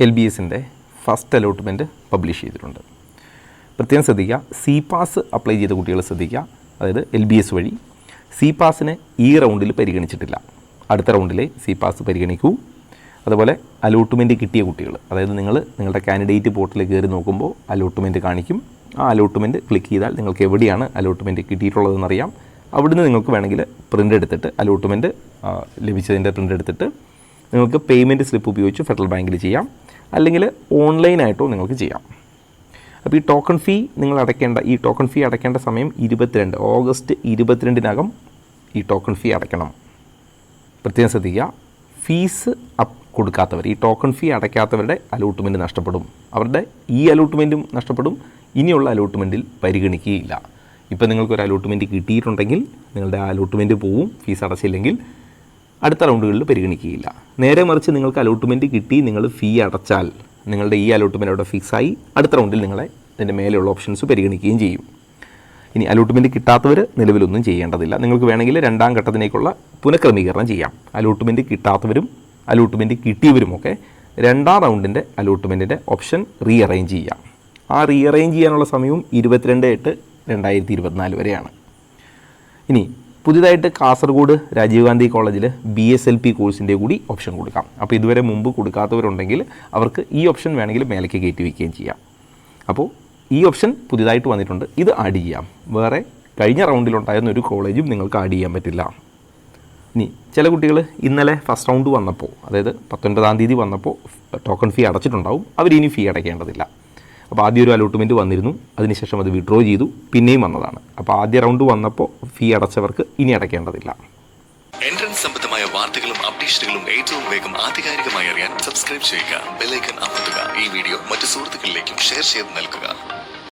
LBSൻ്റെ first allotment publish ചെയ്തിട്ടുണ്ട്. പ്രത്യേകം ശ്രദ്ധിക്കുക, സി പാസ് അപ്ലൈ ചെയ്ത കുട്ടികൾ ശ്രദ്ധിക്കുക. അതായത് LBS വഴി സി പാസിനെ ഈ റൗണ്ടിൽ പരിഗണിച്ചിട്ടില്ല. അടുത്ത റൗണ്ടിലെ സി പാസ് പരിഗണിക്കൂ. അതുപോലെ അലോട്ട്മെൻറ്റ് കിട്ടിയ കുട്ടികൾ, അതായത് നിങ്ങളുടെ കാൻഡിഡേറ്റ് പോർട്ടലിൽ കയറി നോക്കുമ്പോൾ അലോട്ട്മെൻറ്റ് കാണിക്കും. ആ അലോട്ട്മെൻറ്റ് ക്ലിക്ക് ചെയ്താൽ നിങ്ങൾക്ക് എവിടെയാണ് അലോട്ട്മെൻറ്റ് കിട്ടിയിട്ടുള്ളതെന്നറിയാം. അവിടുന്ന് നിങ്ങൾക്ക് വേണമെങ്കിൽ പ്രിൻ്റ് എടുത്തിട്ട് അലോട്ട്മെൻറ്റ് ലഭിച്ചതിൻ്റെ പ്രിൻ്റ് എടുത്തിട്ട് നിങ്ങൾക്ക് പേയ്മെൻറ്റ് സ്ലിപ്പ് ഉപയോഗിച്ച് ഫെഡറൽ ബാങ്കിൽ ചെയ്യാം, അല്ലെങ്കിൽ ഓൺലൈനായിട്ടോ നിങ്ങൾക്ക് ചെയ്യാം. അപ്പോൾ ഈ ടോക്കൺ ഫീ അടയ്ക്കേണ്ട സമയം ഓഗസ്റ്റ് 22 ഈ ടോക്കൺ ഫീ അടയ്ക്കണം. പ്രത്യേകം ശ്രദ്ധിക്കുക, ഫീസ് കൊടുക്കാത്തവർ, ഈ ടോക്കൺ ഫീ അടയ്ക്കാത്തവരുടെ അലോട്ട്മെൻറ്റ് നഷ്ടപ്പെടും. അവരുടെ ഈ അലോട്ട്മെൻറ്റും നഷ്ടപ്പെടും. ഇനിയുള്ള അലോട്ട്മെൻറ്റിൽ പരിഗണിക്കുകയില്ല. ഇപ്പോൾ നിങ്ങൾക്കൊരു അലോട്ട്മെൻറ്റ് കിട്ടിയിട്ടുണ്ടെങ്കിൽ നിങ്ങളുടെ ആ അലോട്ട്മെൻറ്റ് പോവും. ഫീസ് അടച്ചില്ലെങ്കിൽ അടുത്ത റൗണ്ടുകളിൽ പരിഗണിക്കുകയില്ല. നേരെ മറിച്ച് നിങ്ങൾക്ക് അലോട്ട്മെൻറ്റ് കിട്ടി, നിങ്ങൾ ഫീ അടച്ചാൽ നിങ്ങളുടെ ഈ അലോട്ട്മെൻറ്റ് അവിടെ ഫിക്സായി അടുത്ത റൗണ്ടിൽ നിങ്ങളെ ഇതിൻ്റെ മേലെയുള്ള ഓപ്ഷൻസ് പരിഗണിക്കുകയും ചെയ്യും. ഇനി അലോട്ട്മെൻറ്റ് കിട്ടാത്തവർ നിലവിലൊന്നും ചെയ്യേണ്ടതില്ല. നിങ്ങൾക്ക് വേണമെങ്കിൽ രണ്ടാം ഘട്ടത്തിലേക്കുള്ള പുനഃക്രമീകരണം ചെയ്യാം. അലോട്ട്മെൻറ്റ് കിട്ടാത്തവരും അലോട്ട്മെൻറ്റ് കിട്ടിയവരുമൊക്കെ രണ്ടാം റൗണ്ടിൻ്റെ അലോട്ട്മെൻറ്റിൻ്റെ ഓപ്ഷൻ റീഅറേഞ്ച് ചെയ്യാം. ആ റീഅറേഞ്ച് ചെയ്യാനുള്ള സമയവും 22/8/2024 വരെയാണ്. ഇനി പുതിയതായിട്ട് കാസർഗോഡ് രാജീവ് ഗാന്ധി കോളേജിൽ BSLP കോഴ്സിൻ്റെ കൂടി ഓപ്ഷൻ കൊടുക്കാം. അപ്പോൾ ഇതുവരെ മുമ്പ് കൊടുക്കാത്തവരുണ്ടെങ്കിൽ അവർക്ക് ഈ ഓപ്ഷൻ വേണമെങ്കിൽ മേലേക്ക് കയറ്റി വയ്ക്കുകയും ചെയ്യാം. അപ്പോൾ ഈ ഓപ്ഷൻ പുതിയതായിട്ട് വന്നിട്ടുണ്ട്, ഇത് ആഡ് ചെയ്യാം. വേറെ കഴിഞ്ഞ റൗണ്ടിലുണ്ടായിരുന്ന ഒരു കോളേജും നിങ്ങൾക്ക് ആഡ് ചെയ്യാൻ പറ്റില്ല. ഇനി ചില കുട്ടികൾ ഇന്നലെ ഫസ്റ്റ് റൗണ്ട് വന്നപ്പോൾ, അതായത് 19-ാം തീയതി വന്നപ്പോൾ ടോക്കൺ ഫീ അടച്ചിട്ടുണ്ടാവും. അവരിനി ഫീ അടയ്ക്കേണ്ടതില്ല. അപ്പോൾ ആദ്യം ഒരു അലോട്ട്മെൻറ്റ് വന്നിരുന്നു, അതിനുശേഷം അത് വിഡ്രോ ചെയ്തു, പിന്നെയും വന്നതാണ്. അപ്പോൾ ആദ്യ റൗണ്ട് വന്നപ്പോൾ ഫീ അടച്ചവർക്ക് ഇനി അടയ്ക്കേണ്ടതില്ല. എൻട്രൻസ് സംബന്ധമായ വാർത്തകളും അപ്ഡേഷനുകളും ഏറ്റവും വേഗം ആധികാരികമായി അറിയാൻ സബ്സ്ക്രൈബ് ചെയ്യുക, ബെൽ ഐക്കൺ അമർത്തുക. ഈ വീഡിയോ മറ്റു സുഹൃത്തുക്കളിലേക്കും ഷെയർ ചെയ്ത് നൽകുക.